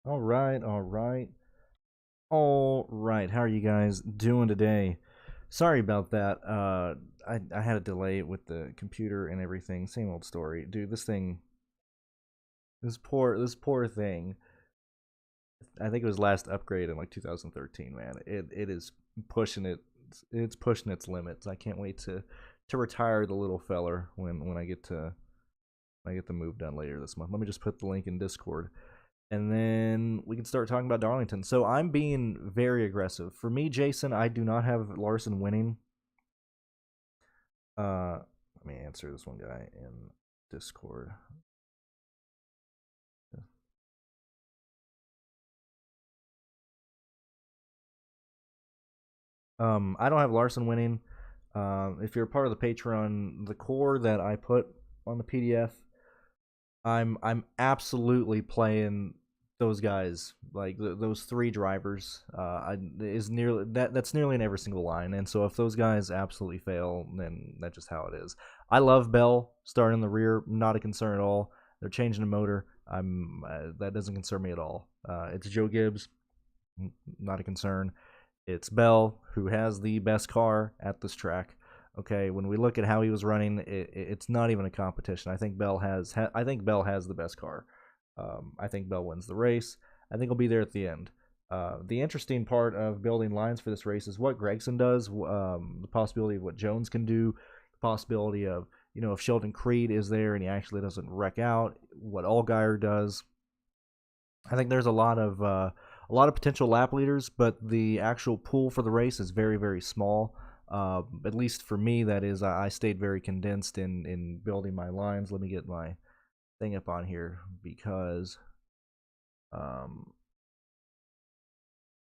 All right, all right, all right. How are you guys doing today? Sorry about that. I had a delay with the computer and everything. Same old story, dude. This poor thing. I think it was last upgrade in like 2013. Man, it is pushing it. It's pushing its limits. I can't wait to retire the little feller when I get the move done later this month. Let me just put the link in Discord. And then we can start talking about Darlington. So I'm being very aggressive. For me, Jason, I do not have Larson winning. Let me answer this one guy in Discord. I don't have Larson winning. If you're a part of the Patreon, the core that I put on the PDF, I'm absolutely playing those guys, like those three drivers. Is nearly that's nearly in every single line, and so if those guys absolutely fail, then that's just how it is. I love Bell starting in the rear, not a concern at all. They're changing the motor. That doesn't concern me at all. It's Joe Gibbs, not a concern. It's Bell who has the best car at this track. Okay, when we look at how he was running, it's not even a competition. I think Bell has the best car. I think Bell wins the race. I think he'll be there at the end. The interesting part of building lines for this race is what Gragson does, the possibility of what Jones can do, the possibility of if Sheldon Creed is there and he actually doesn't wreck out, what Allgaier does. I think there's a lot of potential lap leaders, but the actual pool for the race is very very small. At least for me, that is. I stayed very condensed in building my lines. Let me get my thing up on here because um,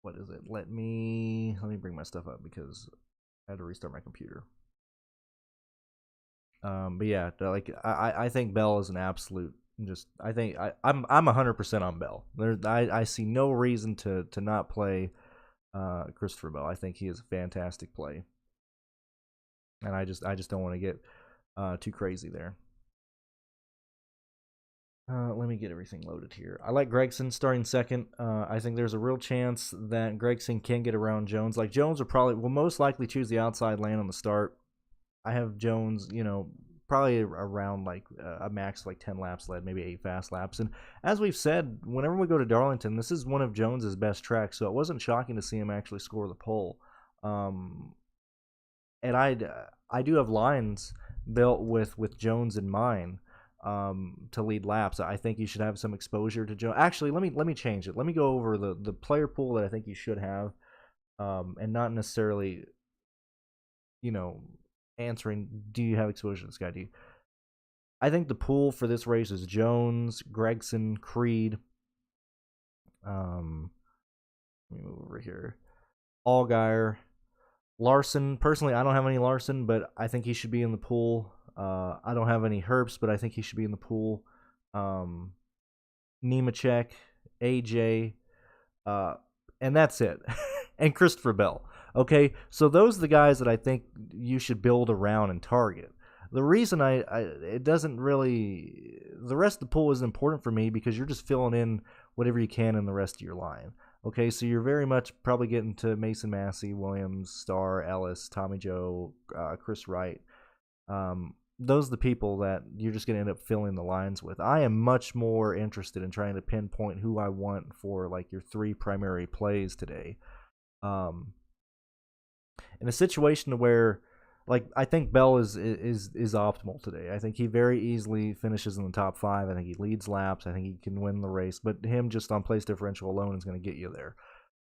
what is it? Let me bring my stuff up because I had to restart my computer. But yeah, like I think Bell is an absolute. Just I think I'm 100% on Bell. I see no reason to not play Christopher Bell. I think he is a fantastic play, and I just don't want to get too crazy there. Let me get everything loaded here. I like Gregson starting second. I think there's a real chance that Gregson can get around Jones. Like Jones will most likely choose the outside lane on the start. I have Jones, probably around like a max like 10 laps led, maybe 8 fast laps. And as we've said, whenever we go to Darlington, this is one of Jones's best tracks, so it wasn't shocking to see him actually score the pole. Um, and I do have lines built with Jones in mind to lead laps. I think you should have some exposure to Jones. Actually, let me change it. Let me go over the player pool that I think you should have, and not necessarily you know answering. Do you have exposure to this guy? I think the pool for this race is Jones, Gregson, Creed. Um, Let me move over here. Allgaier, Larson. Personally, I don't have any Larson, but I think he should be in the pool. I don't have any Herbst, but I think he should be in the pool. Um, Nemechek, AJ, uh, and that's it. And Christopher Bell. Okay, so those are the guys that I think you should build around and target. The reason it doesn't really, the rest of the pool isn't important for me because you're just filling in whatever you can in the rest of your line. Okay, so you're very much probably getting to Mason Massey, Williams, Starr, Ellis, Tommy Joe, Chris Wright. Those are the people that you're just going to end up filling the lines with. I am much more interested in trying to pinpoint who I want for like your three primary plays today. Um, in a situation where, like, I think Bell is optimal today. I think he very easily finishes in the top five. I think he leads laps. I think he can win the race. But him just on place differential alone is going to get you there.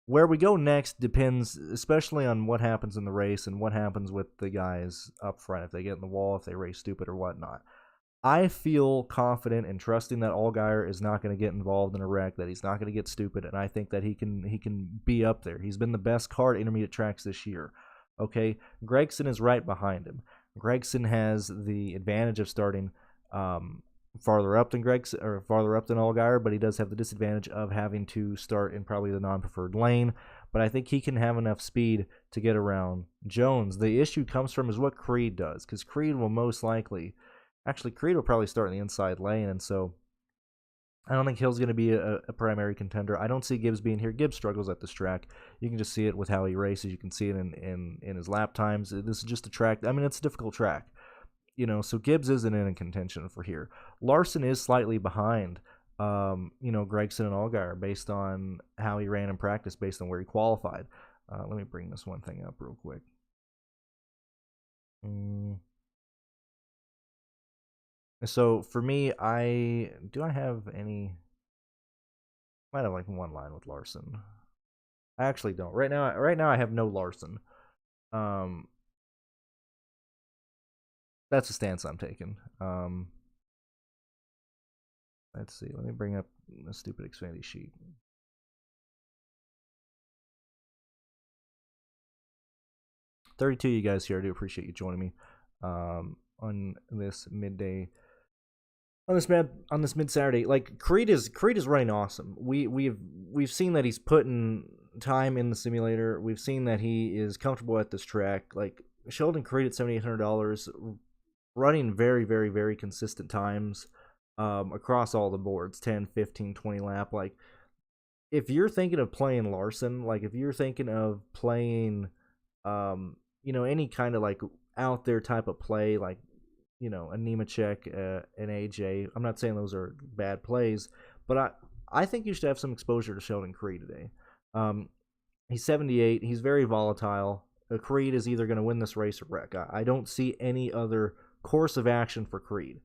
Where we go next depends, especially on what happens in the race and what happens with the guys up front. If they get in the wall, if they race stupid or whatnot. I feel confident and trusting that Allgaier is not going to get involved in a wreck, that he's not going to get stupid, and I think that he can be up there. He's been the best car at intermediate tracks this year. Okay, Gregson is right behind him. Gregson has the advantage of starting farther up than Gregson or farther up than Allgaier, but he does have the disadvantage of having to start in probably the non-preferred lane. But I think he can have enough speed to get around Jones. The issue comes from is what Creed does, because Creed will most likely. Actually, Creed will probably start in the inside lane, and so I don't think Hill's going to be a primary contender. I don't see Gibbs being here. Gibbs struggles at this track. You can just see it with how he races. You can see it in his lap times. This is just a track. I mean, it's a difficult track. So Gibbs isn't in contention for here. Larson is slightly behind, Gregson and Allgaier based on how he ran in practice, based on where he qualified. Let me bring this one thing up real quick. So for me, I have any? I might have like one line with Larson. I actually don't. Right now I have no Larson. That's the stance I'm taking. Let's see. Let me bring up the stupid Xfinity sheet. $32 you guys here. I do appreciate you joining me on this midday, on this mid Saturday. Like Creed is running awesome. We've seen that he's putting time in the simulator. We've seen that he is comfortable at this track. Like Sheldon Creed at $7,800, running very, very, very consistent times across all the boards, 10, 15, 20 lap. Like if you're thinking of playing Larson, like if you're thinking of playing any kind of like out there type of play, like a Nemechek, an AJ. I'm not saying those are bad plays, but I think you should have some exposure to Sheldon Creed today. He's 78. He's very volatile. Creed is either going to win this race or wreck. I don't see any other course of action for Creed.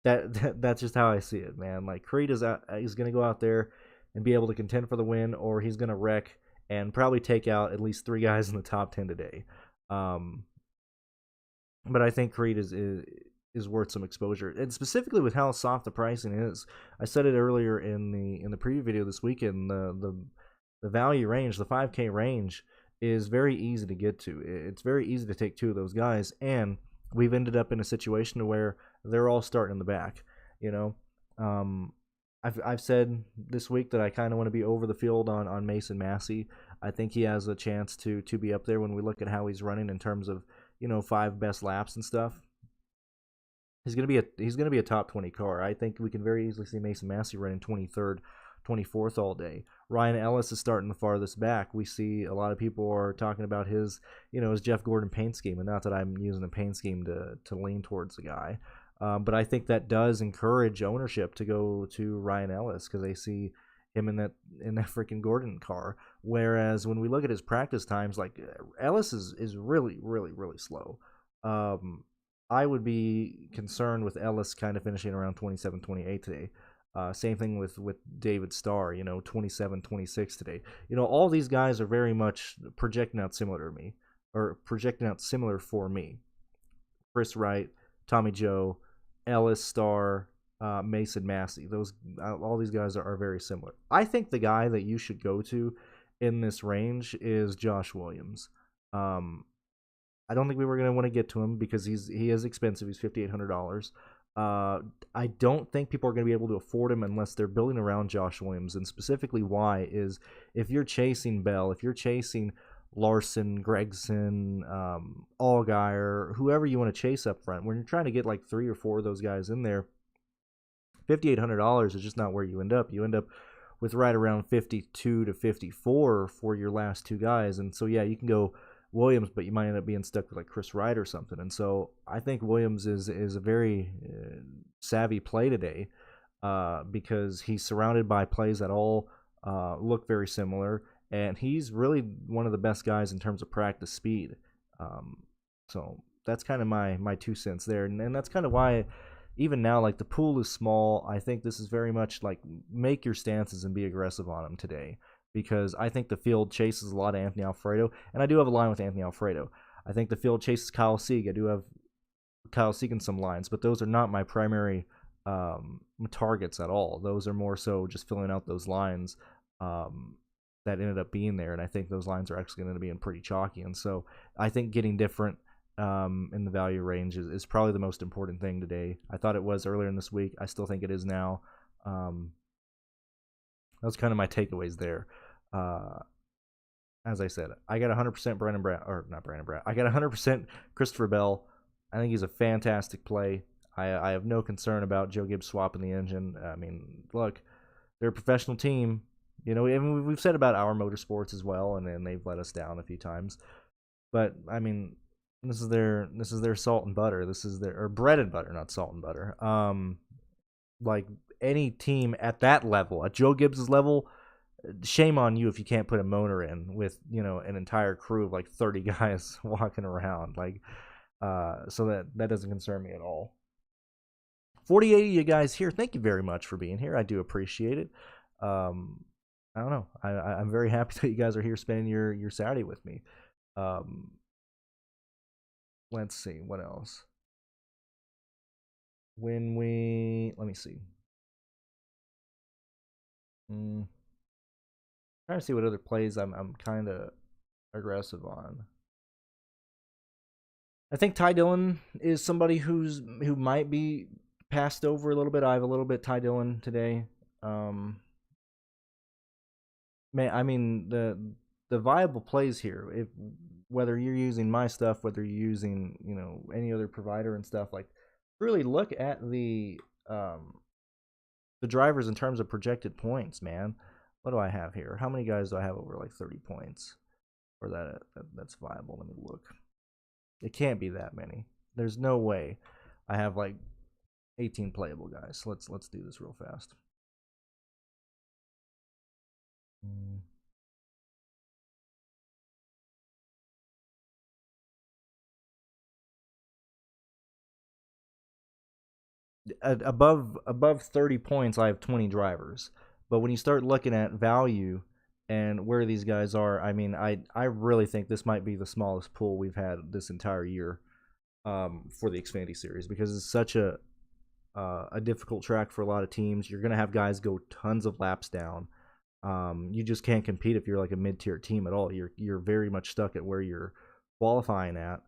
That's just how I see it, man. Like Creed is going to go out there and be able to contend for the win, or he's going to wreck and probably take out at least 3 guys in the top 10 today. But I think Creed is worth some exposure, and specifically with how soft the pricing is. I said it earlier in the preview video this weekend. The value range, the 5K range, is very easy to get to. It's very easy to take 2 of those guys, and we've ended up in a situation where they're all starting in the back. I've said this week that I kind of want to be over the field on Mason Massey. I think he has a chance to be up there when we look at how he's running in terms of 5 best laps and stuff. He's gonna be a top 20 car. I think we can very easily see Mason Massey running 23rd, 24th all day. Ryan Ellis is starting the farthest back. We see a lot of people are talking about his Jeff Gordon paint scheme, and not that I'm using the paint scheme to lean towards the guy. But I think that does encourage ownership to go to Ryan Ellis because they see him in that freaking Gordon car. Whereas when we look at his practice times, like Ellis is really, really, really slow. I would be concerned with Ellis kind of finishing around 27, 28 today. Same thing with David Starr, 27, 26 today. All these guys are very much projecting out similar to me, or projecting out similar for me. Chris Wright, Tommy Joe, Ellis, Starr, Mason Massey. All these guys are very similar. I think the guy that you should go to in this range is Josh Williams. I don't think we were going to want to get to him because he is expensive. He's $5,800. I don't think people are going to be able to afford him unless they're building around Josh Williams. And specifically why is if you're chasing Bell, if you're chasing Larson, Gregson, Allgaier, whoever you want to chase up front, when you're trying to get like 3 or 4 of those guys in there, $5,800 is just not where you end up. You end up with right around 52 to 54 for your last 2 guys. And so, yeah, you can go Williams, but you might end up being stuck with like Chris Wright or something. And so I think Williams is a very savvy play today because he's surrounded by plays that all look very similar, and he's really one of the best guys in terms of practice speed. So that's kind of my 2 cents there, and that's kind of why even now, like, the pool is small. I think this is very much like make your stances and be aggressive on him today, because I think the field chases a lot of Anthony Alfredo, and I do have a line with Anthony Alfredo. I think the field chases Kyle Sieg. I do have Kyle Sieg in some lines, but those are not my primary targets at all. Those are more so just filling out those lines that ended up being there, and I think those lines are actually going to be in pretty chalky. And so I think getting different in the value range is probably the most important thing today. I thought it was earlier in this week. I still think it is now. That's kind of my takeaways there. As I said, I got 100% I got 100% Christopher Bell. I think he's a fantastic play. I have no concern about Joe Gibbs swapping the engine. I mean, look, they're a professional team. You know, and we've said about our motorsports as well, and they've let us down a few times. But I mean, this is their salt and butter. This is their or bread and butter, not salt and butter. Like any team at that level, at Joe Gibbs's level, shame on you if you can't put a motor in with, you know, an entire crew of like 30 guys walking around. Like, so that doesn't concern me at all. 48 of you guys here, thank you very much for being here. I do appreciate it. I don't know. I'm very happy that you guys are here spending your Saturday with me. Let's see what else. Let me see. Trying to see what other plays I'm kind of aggressive on. I think Ty Dillon is somebody who might be passed over a little bit. I have a little bit Ty Dillon today. I mean the viable plays here, if whether you're using my stuff, whether you're using, you know, any other provider and stuff, like really look at the drivers in terms of projected points, man. What do I have here? How many guys do I have over like 30 points? Or that's viable? Let me look. It can't be that many. There's no way I have like 18 playable guys. Let's do this real fast. Above 30 points, I have 20 drivers. But when you start looking at value and where these guys are, I mean, I really think this might be the smallest pool we've had this entire year for the Xfinity series, because it's such a difficult track for a lot of teams. You're going to have guys go tons of laps down. You just can't compete if you're like a mid-tier team at all. You're very much stuck at where you're qualifying at.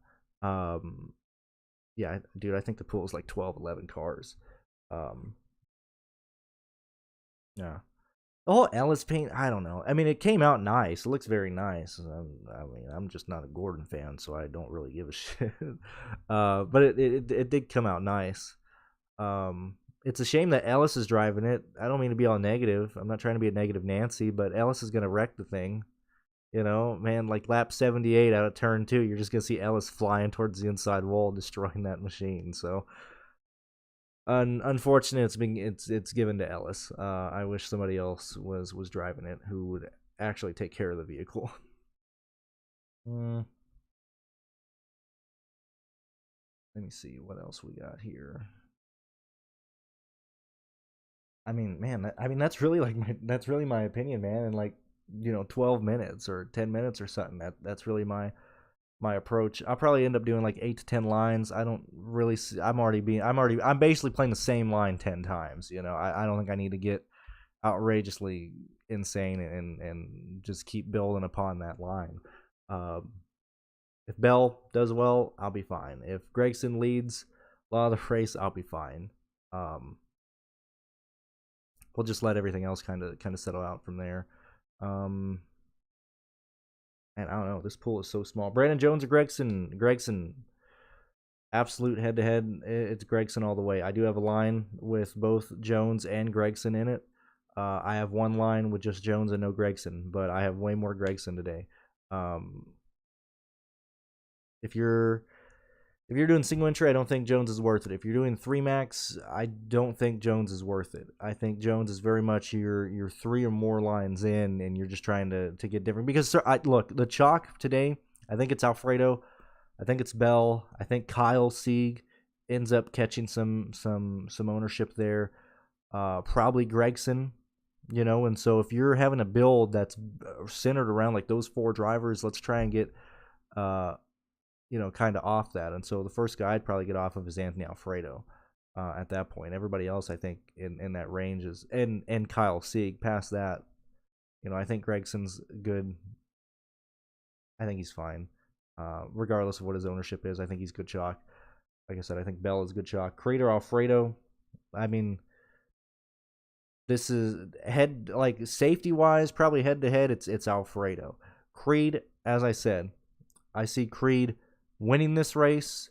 Yeah, dude, I think the pool is like 12, 11 cars. Yeah. The whole Ellis paint, I don't know. I mean, it came out nice. It looks very nice. I mean, I'm just not a Gordon fan, so I don't really give a shit. But it did come out nice. It's a shame that Ellis is driving it. I don't mean to be all negative. I'm not trying to be a negative Nancy, but Ellis is going to wreck the thing. You know, man, like lap 78 out of turn 2, you're just going to see Ellis flying towards the inside wall, destroying that machine. So, unfortunate, it's given to Ellis. I wish somebody else was driving it who would actually take care of the vehicle. Let me see what else we got here. I mean, man, that's really my opinion, man. And like, you know, 12 minutes or 10 minutes or something. That's really my approach. I'll probably end up doing like 8 to 10 lines. I don't really see, I'm basically playing the same line 10 times. You know, I don't think I need to get outrageously insane and just keep building upon that line. If Bell does well, I'll be fine. If Gragson leads a lot of the race, I'll be fine. We'll just let everything else kind of settle out from there. And I don't know. This pool is so small. Brandon Jones or Gragson? Gragson. Absolute head-to-head. It's Gragson all the way. I do have a line with both Jones and Gragson in it. I have one line with just Jones and no Gragson, but I have way more Gragson today. If you're doing single entry, I don't think Jones is worth it. If you're doing 3 max, I don't think Jones is worth it. I think Jones is very much your 3 or more lines in, and you're just trying to get different. Because look, the chalk today, I think it's Alfredo, I think it's Bell, I think Kyle Sieg ends up catching some ownership there. Probably Gragson, you know. And so if you're having a build that's centered around like those 4 drivers, let's try and get you know, kind of off that. And so the first guy I'd probably get off of is Anthony Alfredo at that point. Everybody else, I think, in that range is, and Kyle Sieg. Past that, you know, I think Gregson's good. I think he's fine. Regardless of what his ownership is, I think he's good chalk. Like I said, I think Bell is good chalk. Crater Alfredo, I mean, this is like safety-wise, probably head-to-head, it's Alfredo. Creed, as I said, I see Creed winning this race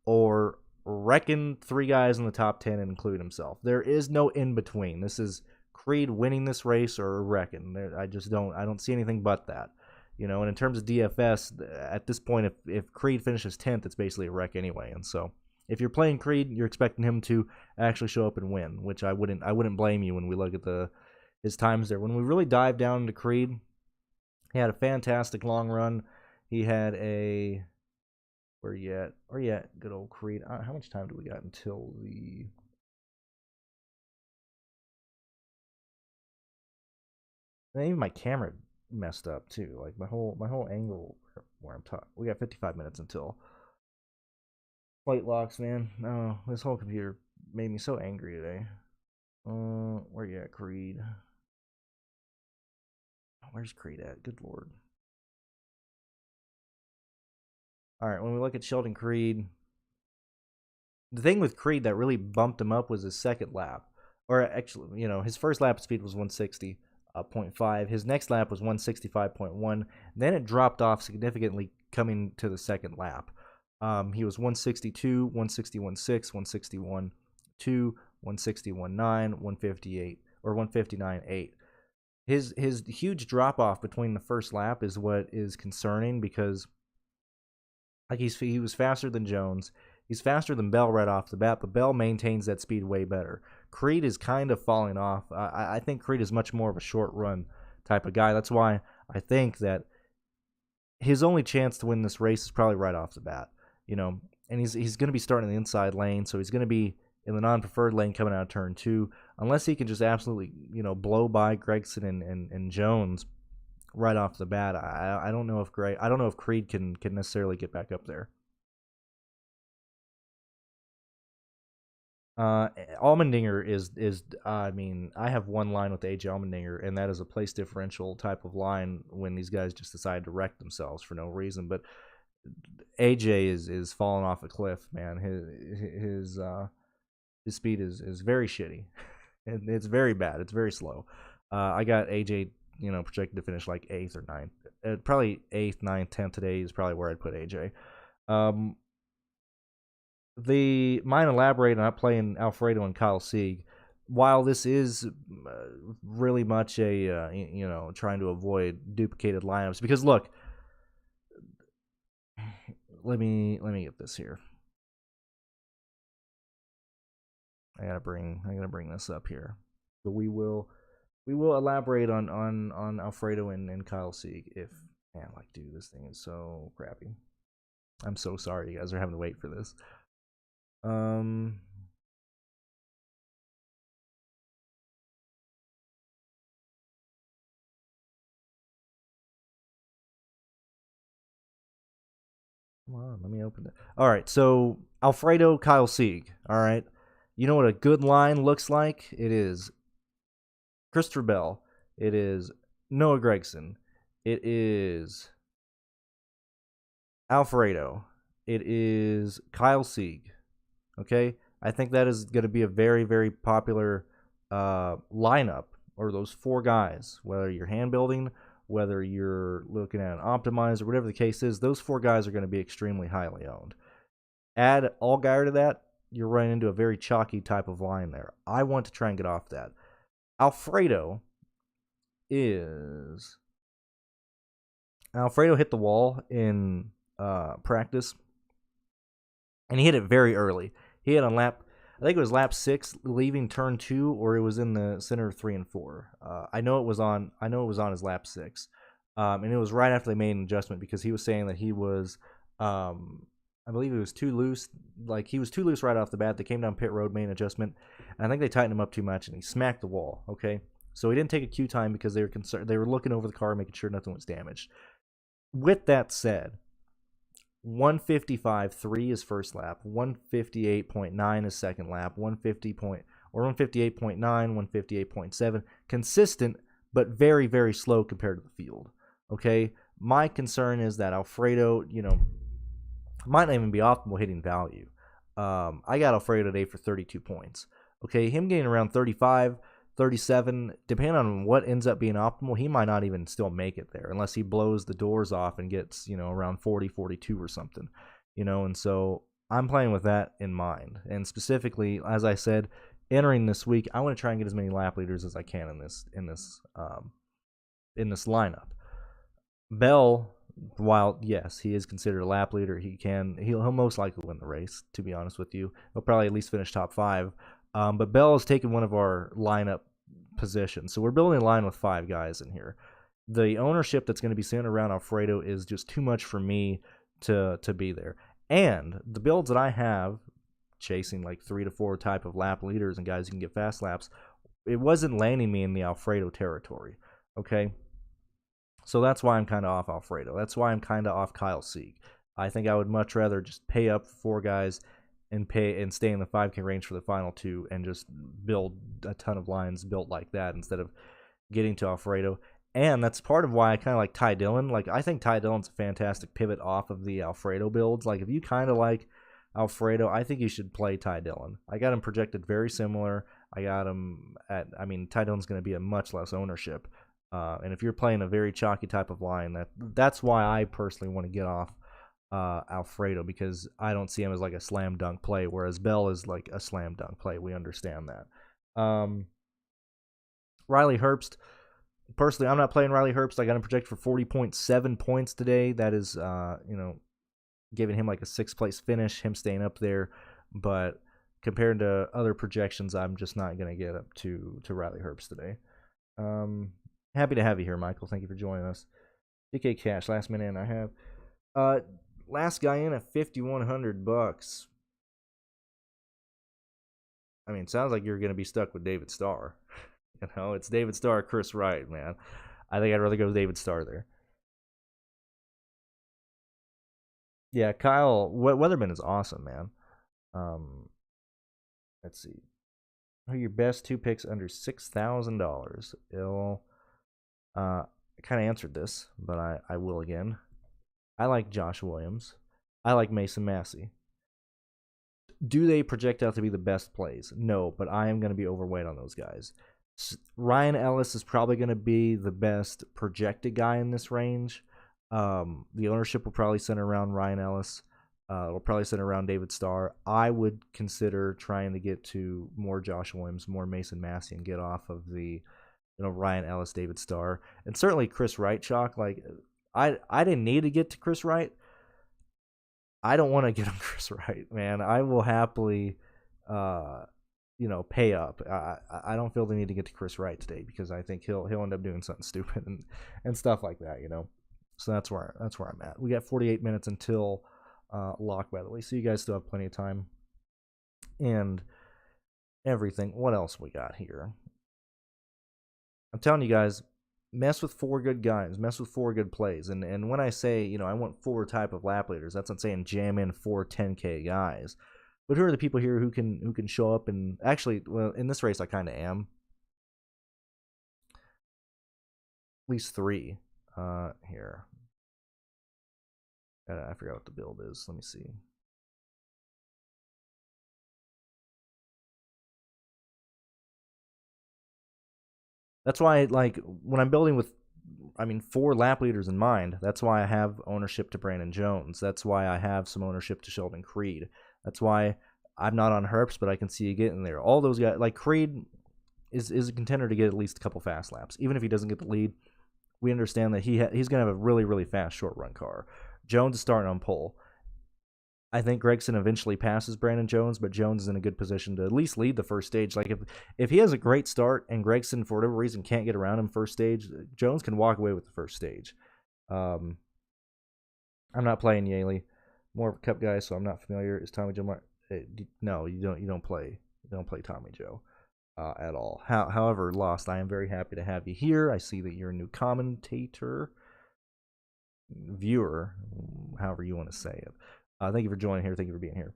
or reckon 3 guys in the top 10 and include himself. There is no in between. This is Creed winning this race or reckon. I don't see anything but that. And in terms of DFS, at this point, if Creed finishes 10th, it's basically a wreck anyway. And so if you're playing Creed, you're expecting him to actually show up and win, which I wouldn't blame you when we look at his times there. When we really dive down into Creed, he had a fantastic long run. He had a where you at? Good old Creed. How much time do we got until the? And even my camera messed up too. Like my whole angle where I'm talking. We got 55 minutes until flight locks, man. Oh, this whole computer made me so angry today. Where you at, Creed? Where's Creed at? Good lord. All right, when we look at Sheldon Creed, the thing with Creed that really bumped him up was his second lap. Or actually, his first lap speed was 160.5. His next lap was 165.1. Then it dropped off significantly coming to the second lap. He was 162, 161.6, 161.2, 161.9, 158, or 159.8. His huge drop off between the first lap is what is concerning because he was faster than Jones. He's faster than Bell right off the bat, but Bell maintains that speed way better. Creed is kind of falling off. I think Creed is much more of a short run type of guy. That's why I think that his only chance to win this race is probably right off the bat. And he's going to be starting in the inside lane, so he's going to be in the non-preferred lane coming out of turn 2, unless he can just absolutely, blow by Gragson and Jones right off the bat. I don't know if Creed can necessarily get back up there. Allmendinger is I have one line with AJ Allmendinger, and that is a place differential type of line when these guys just decide to wreck themselves for no reason. But AJ is falling off a cliff, man. His speed is very shitty. It's very bad. It's very slow. I got AJ, projected to finish like 8th or 9th. Probably 8th, 9th, 10th today is probably where I'd put AJ. Mine elaborate on not playing Alfredo and Kyle Sieg. While this is really much a trying to avoid duplicated lineups, because look, let me get this here. I gotta bring this up here. But we will elaborate on Alfredo and Kyle Sieg. Dude, this thing is so crappy. I'm so sorry you guys are having to wait for this. Come on, let me open it. All right, so Alfredo, Kyle Sieg. All right, you know what a good line looks like? It is Christopher Bell. It is Noah Gragson. It is Alfredo. It is Kyle Sieg. Okay, I think that is going to be a very, very popular lineup, or those 4 guys, whether you're hand building, whether you're looking at an optimizer, whatever the case is, those 4 guys are going to be extremely highly owned. Add Allgaier to that, you're running into a very chalky type of line there. I want to try and get off that. Alfredo hit the wall in practice, and he hit it very early. He had on lap, I think it was lap 6, leaving turn 2, or it was in the center of 3 and 4. I know it was on his lap 6, and it was right after they made an adjustment because he was saying that he was, I believe he was too loose. Like he was too loose right off the bat. They came down pit road, made an adjustment, and I think they tightened him up too much, and he smacked the wall. Okay, so he didn't take a queue time because they were concerned. They were looking over the car, making sure nothing was damaged. With that said, 155.3 is first lap, 158.9 is second lap, 158.9, 158.7, consistent but very, very slow compared to the field. Okay, my concern is that Alfredo, might not even be optimal hitting value. I got Alfredo today for 32 points. Okay, him getting around 35, 37, depending on what ends up being optimal, he might not even still make it there unless he blows the doors off and gets, around 40, 42 or something, and so I'm playing with that in mind. And specifically, as I said, entering this week, I want to try and get as many lap leaders as I can in this lineup. Bell, while yes, he is considered a lap leader, he'll most likely win the race. To be honest with you, he'll probably at least finish top 5. But Bell has taken one of our lineup positions, so we're building a line with 5 guys in here. The ownership that's going to be centered around Alfredo is just too much for me to be there. And the builds that I have, chasing like 3 to 4 type of lap leaders and guys who can get fast laps, it wasn't landing me in the Alfredo territory. Okay. So that's why I'm kind of off Alfredo. That's why I'm kind of off Kyle Sieg. I think I would much rather just pay up 4 guys and stay in the 5K range for the final 2 and just build a ton of lines built like that instead of getting to Alfredo. And that's part of why I kind of like Ty Dillon. Like, I think Ty Dillon's a fantastic pivot off of the Alfredo builds. Like, if you kind of like Alfredo, I think you should play Ty Dillon. I got him projected very similar. I got him at, I mean, Ty Dillon's going to be a much less ownership. And if you're playing a very chalky type of line, that's why I personally want to get off Alfredo, because I don't see him as like a slam dunk play, whereas Bell is like a slam dunk play. We understand that. Riley Herbst. Personally, I'm not playing Riley Herbst. I got him projected for 40.7 points today. That is, giving him like a 6th place finish, him staying up there. But compared to other projections, I'm just not going to get up to Riley Herbst today. Happy to have you here, Michael. Thank you for joining us. DK Cash, last minute, and I have last guy in at $5,100. I mean, it sounds like you're going to be stuck with David Starr. It's David Starr, Chris Wright, man. I think I'd rather go with David Starr there. Yeah, Kyle Weatherman is awesome, man. Let's see. Who are your best 2 picks under $6,000? I kind of answered this, but I will again. I like Josh Williams. I like Mason Massey. Do they project out to be the best plays? No, but I am going to be overweight on those guys. Ryan Ellis is probably going to be the best projected guy in this range. The ownership will probably center around Ryan Ellis. Will probably center around David Starr. I would consider trying to get to more Josh Williams, more Mason Massey, and get off of the Ryan Ellis, David Starr, and certainly Chris Wright. Chalk. Like, I didn't need to get to Chris Wright. I don't want to get him Chris Wright, man. I will happily, pay up. I don't feel the need to get to Chris Wright today, because I think he'll end up doing something stupid and stuff like that, So that's where I'm at. We got 48 minutes until lock, by the way, so you guys still have plenty of time and everything. What else we got here? I'm telling you guys, mess with 4 good guys, mess with 4 good plays. And when I say, I want 4 type of lap leaders, that's not saying jam in 4 10K guys. But who are the people here who can show up and actually, well, in this race I kind of am. At least 3 here. I forgot what the build is. Let me see. That's why, like, when I'm building with, 4 lap leaders in mind, that's why I have ownership to Brandon Jones. That's why I have some ownership to Sheldon Creed. That's why I'm not on Herbst, but I can see you getting there. All those guys, like Creed, is a contender to get at least a couple fast laps. Even if he doesn't get the lead, we understand that he's going to have a really, really fast short run car. Jones is starting on pole. I think Gragson eventually passes Brandon Jones, but Jones is in a good position to at least lead the first stage. Like, if he has a great start and Gragson, for whatever reason, can't get around him first stage, Jones can walk away with the first stage. I'm not playing Yaley. More of a cup guy, so I'm not familiar. Is Tommy Joe? No, you don't play Tommy Joe at all. However, Lost, I am very happy to have you here. I see that you're a new commentator, viewer, however you want to say it. Thank you for joining here. Thank you for being here.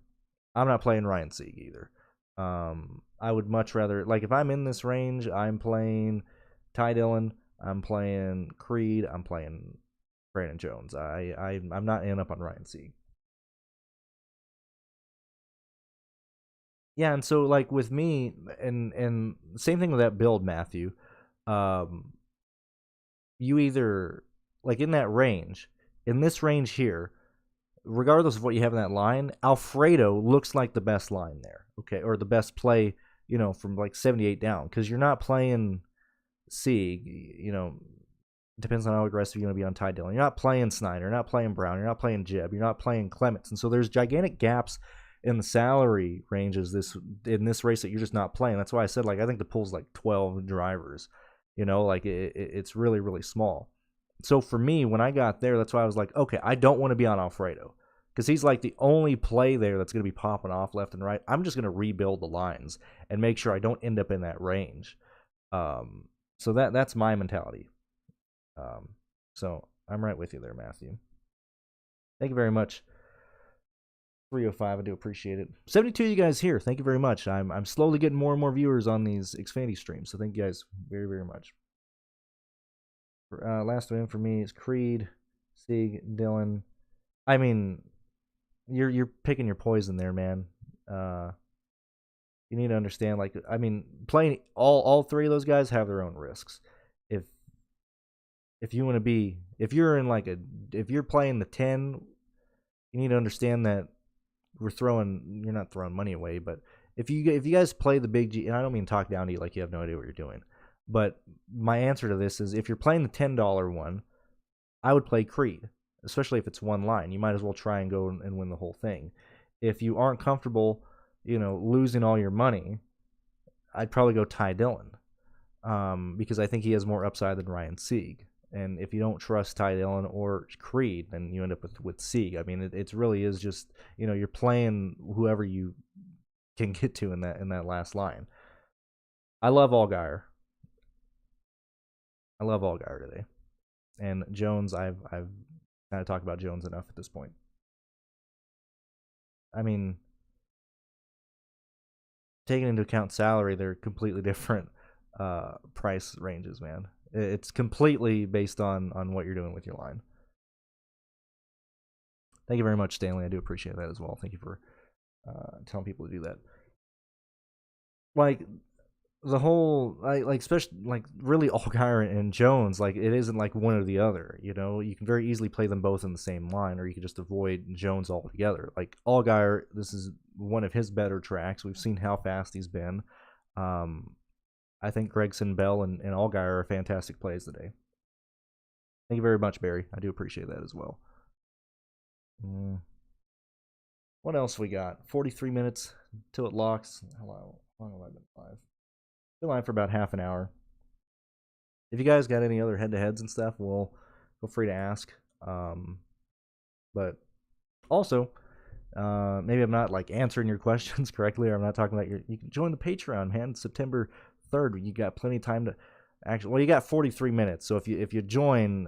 I'm not playing Ryan Sieg either. I would much rather, like, if I'm in this range, I'm playing Ty Dillon, I'm playing Creed, I'm playing Brandon Jones. I'm not in up on Ryan Sieg. Yeah, and so, like, with me, and same thing with that build, Matthew. You either, like, in that range, in this range here, regardless of what you have in that line, Alfredo looks like the best line there, okay, or the best play, from like 78 down, because you're not playing Sieg, depends on how aggressive you're going to be on Ty Dillon. You're not playing Snyder, you're not playing Brown, you're not playing Jeb, you're not playing Clements, and so there's gigantic gaps in the salary ranges in this race that you're just not playing. That's why I said, like, I think the pool's like 12 drivers, like it's really, really small. So for me, when I got there, that's why I was like, okay, I don't want to be on Alfredo, because he's like the only play there that's going to be popping off left and right. I'm just going to rebuild the lines and make sure I don't end up in that range. So that's my mentality. So I'm right with you there, Matthew. Thank you very much. 305, I do appreciate it. 72 of you guys here. Thank you very much. I'm slowly getting more and more viewers on these Xfinity streams, so thank you guys very, very much. Last win for me is Creed, Sieg, Dillon. I mean, you're picking your poison there, man. You need to understand, like, I mean, playing all three of those guys have their own risks. If you want to be, if you're playing the 10, you need to understand that you're not throwing money away, but if you guys play the big G, and I don't mean talk down to you like you have no idea what you're doing, but my answer to this is, if you're playing the $10 one, I would play Creed, especially if it's one line. You might as well try and go and win the whole thing. If you aren't comfortable, losing all your money, I'd probably go Ty Dillon, because I think he has more upside than Ryan Sieg. And if you don't trust Ty Dillon or Creed, then you end up with Sieg. I mean, it really is just, you're playing whoever you can get to in that last line. I love Allgaier. Today. And Jones, I've kind of talked about Jones enough at this point. I mean, taking into account salary, they're completely different price ranges, man. It's completely based on what you're doing with your line. Thank you very much, Stanley. I do appreciate that as well. Thank you for telling people to do that. Like, the whole, especially, like, really Allgaier and Jones, like, it isn't like one or the other, you can very easily play them both in the same line, or you can just avoid Jones altogether. Like, Allgaier, this is one of his better tracks. We've seen how fast he's been. I think Gregson, Bell, and Allgaier are fantastic plays today. Thank you very much, Barry. I do appreciate that as well. What else we got? 43 minutes till it locks. How long have I been live? Been live for about half an hour. If you guys got any other head-to-heads and stuff, well, feel free to ask. But also, maybe I'm not like answering your questions correctly, or I'm not talking about you can join the Patreon, man. September 3rd, you got plenty of time to actually, well, you got 43 minutes, so if you join,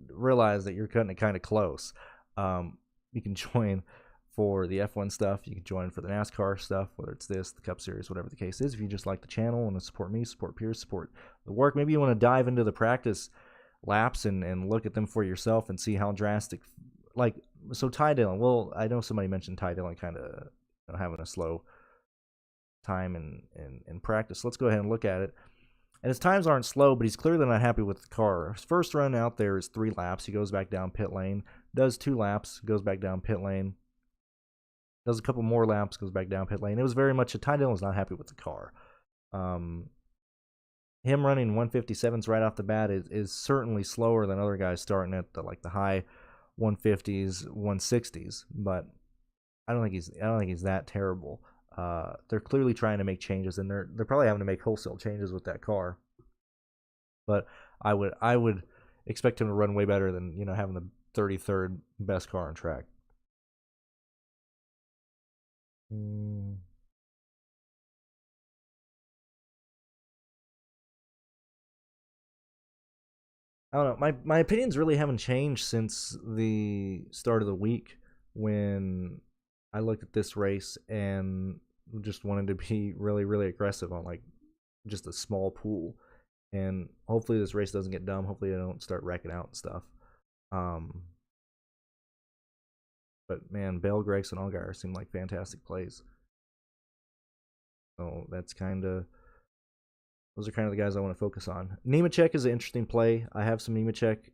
realize that you're cutting it kind of close. You can join for the F1 stuff, you can join for the NASCAR stuff, whether it's this, the Cup Series, whatever the case is. If you just like the channel and support me, support Pearce, support the work, maybe you want to dive into the practice laps and look at them for yourself and see how drastic, like, so Ty Dillon, well, I know somebody mentioned Ty Dillon kind of having a slow time in practice. Let's go ahead and look at it. And his times aren't slow, but he's clearly not happy with the car. His first run out there is 3 laps. He goes back down pit lane, does 2 laps, goes back down pit lane, does a couple more laps, goes back down pit lane. It was very much Ty Dillon was not happy with the car. Him running 157s right off the bat is certainly slower than other guys starting at the high 150s, 160s, but I don't think he's that terrible. They're clearly trying to make changes, and they're probably having to make wholesale changes with that car. But I would expect him to run way better than having the 33rd best car on track. I don't know. My opinions really haven't changed since the start of the week, when I looked at this race and just wanted to be really, really aggressive on just a small pool. And hopefully this race doesn't get dumb. Hopefully I don't start wrecking out and stuff. But man, Bell, Gregson, Allgaier seem like fantastic plays. So those are kind of the guys I want to focus on. Nemechek is an interesting play. I have some Nemechek.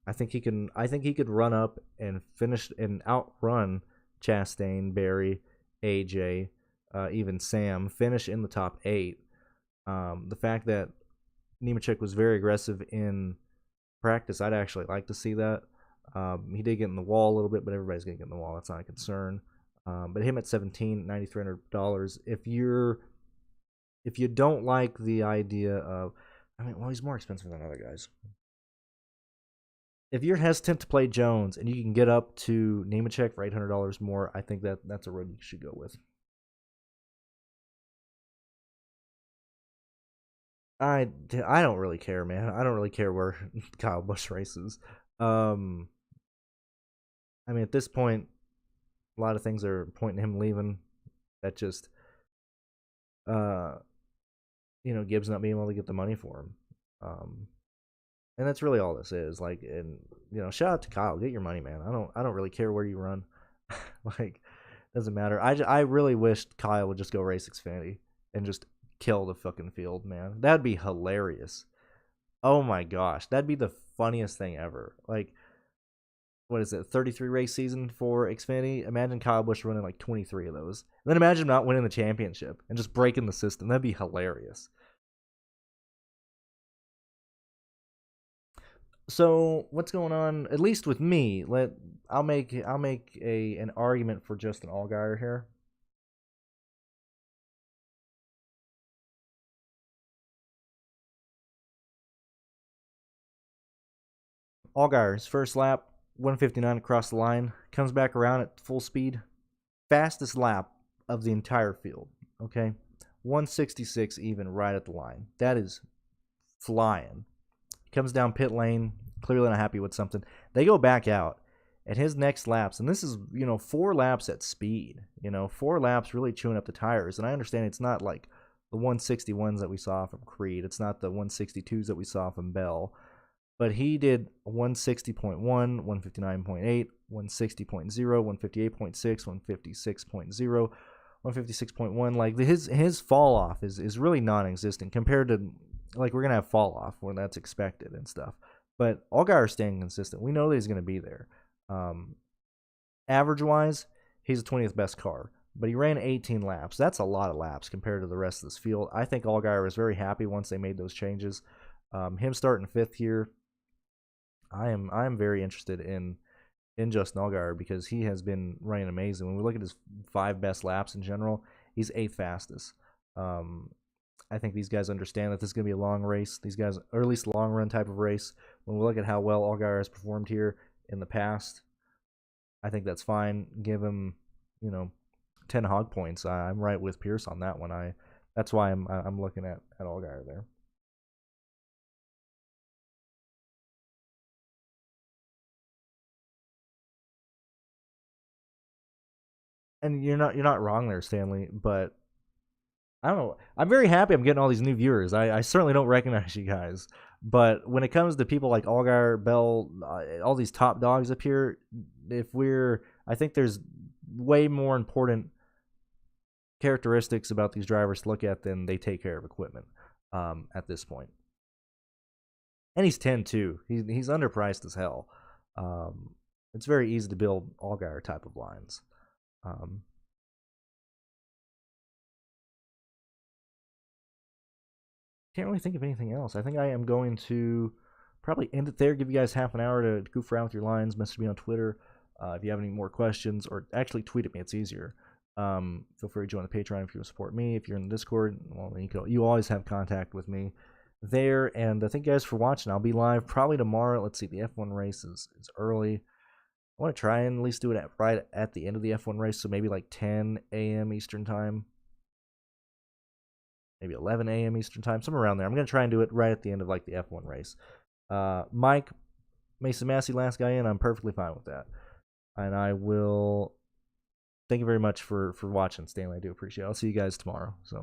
I think he can. I think he could run up and finish and outrun Chastain, Barry, AJ, even Sam. Finish in the top 8. The fact that Nemechek was very aggressive in practice, I'd actually like to see that. He did get in the wall a little bit, but everybody's gonna get in the wall. That's not a concern. But him at $9,300. If you don't like the idea of, he's more expensive than other guys. If you're hesitant to play Jones and you can get up to Nemechek for $800 more, I think that's a road you should go with. I don't really care, man. I don't really care where Kyle Busch races. At this point, a lot of things are pointing to him leaving. That just, Gibbs not being able to get the money for him. And that's really all this is. Shout out to Kyle. Get your money, man. I don't really care where you run. Doesn't matter. I really wished Kyle would just go race Xfinity and just kill the fucking field, man. That'd be hilarious. Oh my gosh, that'd be the funniest thing ever. What is it? 33 race season for Xfinity. Imagine Kyle Busch running 23 of those. And then imagine not winning the championship and just breaking the system. That'd be hilarious. So what's going on? At least with me, I'll make an argument for Justin Allgaier here. Allgaier's first lap, 159 across the line, comes back around at full speed, fastest lap of the entire field. Okay, 166 even right at the line. That is flying. Comes down pit lane, clearly not happy with something. They go back out, and his next laps, and this is 4 laps at speed. 4 laps really chewing up the tires. And I understand it's not like the 161s that we saw from Creed. It's not the 162s that we saw from Bell. But he did 160.1, 159.8, 160.0, 158.6, 156.0, 156.1. His fall off is really non-existent compared to we're gonna have fall off when that's expected and stuff. But Allgaier's staying consistent. We know that he's gonna be there. Average wise, he's the 20th best car, but he ran 18 laps. That's a lot of laps compared to the rest of this field. I think Allgaier was very happy once they made those changes. Him starting 5th here. I am very interested in Justin Allgaier because he has been running amazing. When we look at his 5 best laps in general, he's 8th fastest. I think these guys understand that this is going to be a long race. These guys, or at least a long run type of race. When we look at how well Allgaier has performed here in the past, I think that's fine. Give him, 10 hog points. I'm right with Pearce on that one. That's why I'm looking at Allgaier there. And you're not wrong there, Stanley, but I don't know. I'm very happy I'm getting all these new viewers. I certainly don't recognize you guys. But when it comes to people like Allgaier, Bell, all these top dogs up here, I think there's way more important characteristics about these drivers to look at than they take care of equipment at this point. And he's 10 too. He's underpriced as hell. It's very easy to build Allgaier type of lines. Can't really think of anything else. I think I am going to probably end it there. Give you guys half an hour to goof around with your lines. Message me on Twitter if you have any more questions, or actually tweet at me. It's easier. Feel free to join the Patreon if you want to support me. If you're in the Discord, well, you always have contact with me there. And thank you guys for watching. I'll be live probably tomorrow. Let's see, the F1 race is early. I want to try and at least do it right at the end of the F1 race, so maybe 10 a.m. Eastern time. Maybe 11 a.m. Eastern time, somewhere around there. I'm going to try and do it right at the end of the F1 race. Mike, Mason Massey, last guy in. I'm perfectly fine with that. And I will thank you very much for watching, Stanley. I do appreciate it. I'll see you guys tomorrow. So.